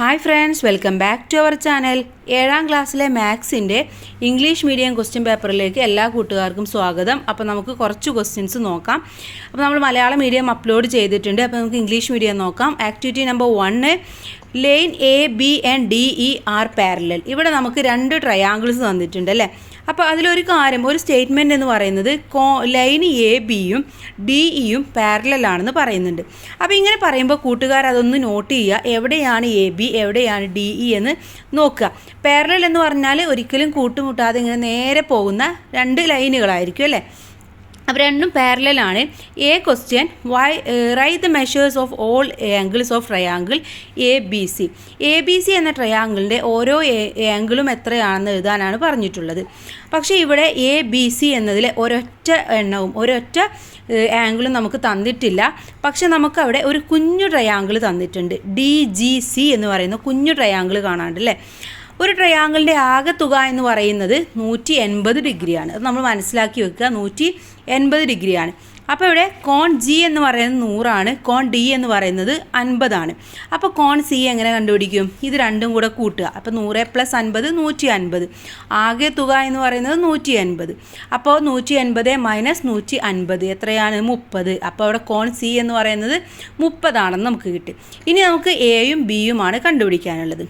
Hi friends, welcome back to our channel. 7ാം ക്ലാസ്സിലെ മാത്സിൻ്റെ ഇംഗ്ലീഷ് മീഡിയം ക്വസ്റ്റ്യൻ പേപ്പറിലേക്ക് എല്ലാ കൂട്ടുകാർക്കും സ്വാഗതം. അപ്പോൾ നമുക്ക് കുറച്ച് ക്വസ്റ്റ്യൻസ് നോക്കാം. അപ്പോൾ നമ്മൾ മലയാളം മീഡിയം അപ്ലോഡ് ചെയ്തിട്ടുണ്ട്. അപ്പോൾ നമുക്ക് ഇംഗ്ലീഷ് മീഡിയം നോക്കാം. Activity number 1, line A B and D E R parallel. ഇവിടെ നമുക്ക് 2 ട്രയാങ്കിൾസ് തന്നിട്ടുണ്ട് അല്ലേ. അപ്പോൾ അതിലൊരു കാര്യം, ഒരു സ്റ്റേറ്റ്മെൻറ്റ് എന്ന് പറയുന്നത് ലൈൻ എ ബിയും ഡി ഇയും പാരലലാണെന്ന് പറയുന്നുണ്ട്. അപ്പോൾ ഇങ്ങനെ പറയുമ്പോൾ കൂട്ടുകാർ അതൊന്ന് നോട്ട് ചെയ്യുക. എവിടെയാണ് എ ബി, എവിടെയാണ് ഡി ഇ എന്ന് നോക്കുക. പാരലൽ എന്ന് പറഞ്ഞാൽ ഒരിക്കലും കൂട്ടുമുട്ടാതെ ഇങ്ങനെ നേരെ പോകുന്ന 2 ലൈനുകളായിരിക്കും അല്ലേ. അപ്പോൾ രണ്ടും പാരലലാണ്. A question, write the measures of all angles of triangle A B C. A B C എന്ന ട്രയാങ്കിളിൻ്റെ ഓരോ ആംഗിളും എത്രയാണെന്ന് എഴുതാനാണ് പറഞ്ഞിട്ടുള്ളത്. പക്ഷേ ഇവിടെ എ ബി സി എന്നതിൽ ഒരൊറ്റ ആംഗിളും നമുക്ക് തന്നിട്ടില്ല. പക്ഷെ നമുക്കവിടെ ഒരു കുഞ്ഞു ട്രയാങ്കിൾ തന്നിട്ടുണ്ട്. ഡി ജി സി എന്ന് പറയുന്ന കുഞ്ഞു ട്രയാങ്കിൾ കാണാണ്ട് അല്ലേ. ഒരു ട്രയാങ്കിളിൻ്റെ ആകെ തുക എന്ന് പറയുന്നത് 180 ഡിഗ്രിയാണ്. അത് നമ്മൾ മനസ്സിലാക്കി വെക്കുക. 180 ഡിഗ്രിയാണ്. അപ്പോൾ ഇവിടെ കോൺ ജി എന്ന് പറയുന്നത് 100 കോൺ ഡി എന്ന് പറയുന്നത് 50. അപ്പോൾ കോൺ സി എങ്ങനെ കണ്ടുപിടിക്കും? ഇത് രണ്ടും കൂടെ കൂട്ടുക. അപ്പോൾ 100 + 50 150. ആകെ തുക എന്ന് പറയുന്നത് 180. അപ്പോൾ 180 - 150 എത്രയാണ്? 30. അപ്പോൾ അവിടെ കോൺ സി എന്ന് പറയുന്നത് 30 നമുക്ക് കിട്ടി. ഇനി നമുക്ക് എയും ബിയുമാണ് കണ്ടുപിടിക്കാനുള്ളത്.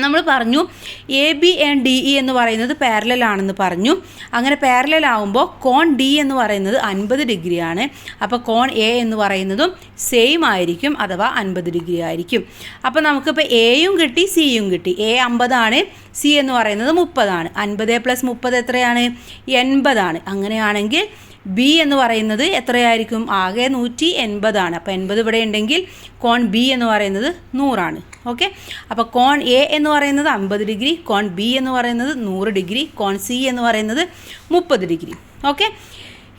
നമ്മൾ പറഞ്ഞു A B and D E എന്ന് പറയുന്നത് പാരലലാണെന്ന് പറഞ്ഞു. അങ്ങനെ പാരലലാവുമ്പോൾ കോൺ ഡി എന്ന് പറയുന്നത് 50 ഡിഗ്രിയാണ്. അപ്പോൾ കോൺ എ എന്ന് പറയുന്നതും സെയിം ആയിരിക്കും, അഥവാ 50 ഡിഗ്രി ആയിരിക്കും. അപ്പോൾ നമുക്കിപ്പോൾ എയും കിട്ടി, സിയും കിട്ടി. എ 50, സി എന്ന് പറയുന്നത് 30. 50 + 30 എത്രയാണ്? 80. അങ്ങനെയാണെങ്കിൽ ബി എന്ന് പറയുന്നത് എത്രയായിരിക്കും? ആകെ 180. അപ്പോൾ 80 ഇവിടെ ഉണ്ടെങ്കിൽ കോൺ ബി എന്ന് പറയുന്നത് 100. ഓക്കെ. അപ്പോൾ കോൺ എ എന്ന് പറയുന്നത് 50 ഡിഗ്രി, കോൺ ബി എന്ന് പറയുന്നത് 100 ഡിഗ്രി, കോൺ സി എന്ന് പറയുന്നത് 30 ഡിഗ്രി. ഓക്കെ.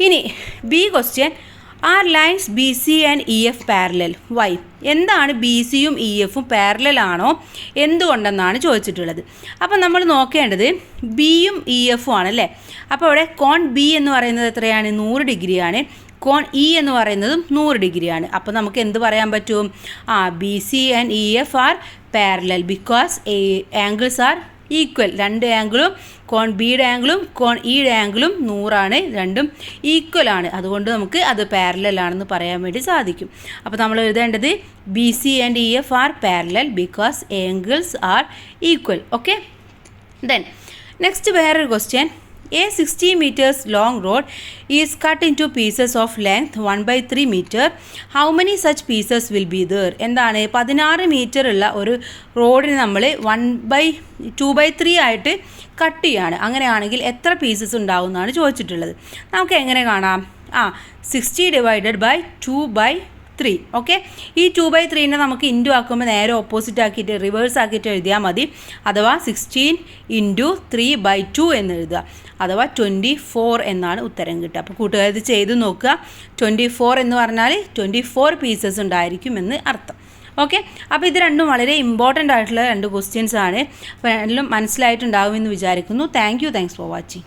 ഇനി B question, are lines B C and E F parallel? Why? എന്താണ് ബി സിയും ഇ എഫും പാരലലാണോ, എന്തുകൊണ്ടെന്നാണ് ചോദിച്ചിട്ടുള്ളത്. അപ്പോൾ നമ്മൾ നോക്കേണ്ടത് ബിയും ഇ എഫും ആണല്ലേ. അപ്പോൾ അവിടെ കോൺ ബി എന്ന് പറയുന്നത് എത്രയാണ്? 100 ഡിഗ്രിയാണ്. കോൺ ഇ എന്ന് പറയുന്നതും 100 ഡിഗ്രിയാണ്. അപ്പോൾ നമുക്ക് എന്ത് പറയാൻ പറ്റും? B C and E F R parallel because angles are equal. 2 ആംഗിളും, കോൺ ബിയുടെ ആംഗിളും കോൺ ഇയുടെ ആംഗിളും 100, രണ്ടും ഈക്വൽ ആണ്. അതുകൊണ്ട് നമുക്ക് അത് പാരലലാണെന്ന് പറയാൻ വേണ്ടി സാധിക്കും. അപ്പോൾ നമ്മൾ എഴുതേണ്ടത് B C and E F R parallel because angles are equal. Okay. Then next വേറൊരു question, A 60 meters long road is cut into pieces of length 1/3 meter. How many such pieces will be there? എന്താണ്? 16 metre ഉള്ള ഒരു റോഡിന് നമ്മൾ 2/3 ആയിട്ട് cut ചെയ്യാണ്. അങ്ങനെയാണെങ്കിൽ എത്ര പീസസ് ഉണ്ടാവും എന്നാണ് ചോദിച്ചിട്ടുള്ളത്. നമുക്ക് എങ്ങനെ കാണാം? 60 / 2/3. ഓക്കെ. ഈ 2/3നെ നമുക്ക് ഇൻറ്റു ആക്കുമ്പോൾ നേരെ ഓപ്പോസിറ്റ് ആക്കിയിട്ട് റിവേഴ്സ് ആക്കിയിട്ട് എഴുതിയാൽ മതി. അഥവാ 16 × 3/2 എന്ന് എഴുതുക. അഥവാ 24 എന്നാണ് ഉത്തരം കിട്ടുക. അപ്പോൾ കൂട്ടുകാർ ഇത് ചെയ്ത് നോക്കുക. 24 എന്ന് പറഞ്ഞാൽ 24 പീസസ് ഉണ്ടായിരിക്കുമെന്ന് അർത്ഥം. ഓക്കെ. അപ്പോൾ ഇത് രണ്ടും വളരെ ഇമ്പോർട്ടൻ്റ് ആയിട്ടുള്ള 2 ക്വസ്റ്റ്യൻസ് ആണ്. അപ്പോൾ എല്ലാം മനസ്സിലായിട്ടുണ്ടാകുമെന്ന് വിചാരിക്കുന്നു. Thanks for watching.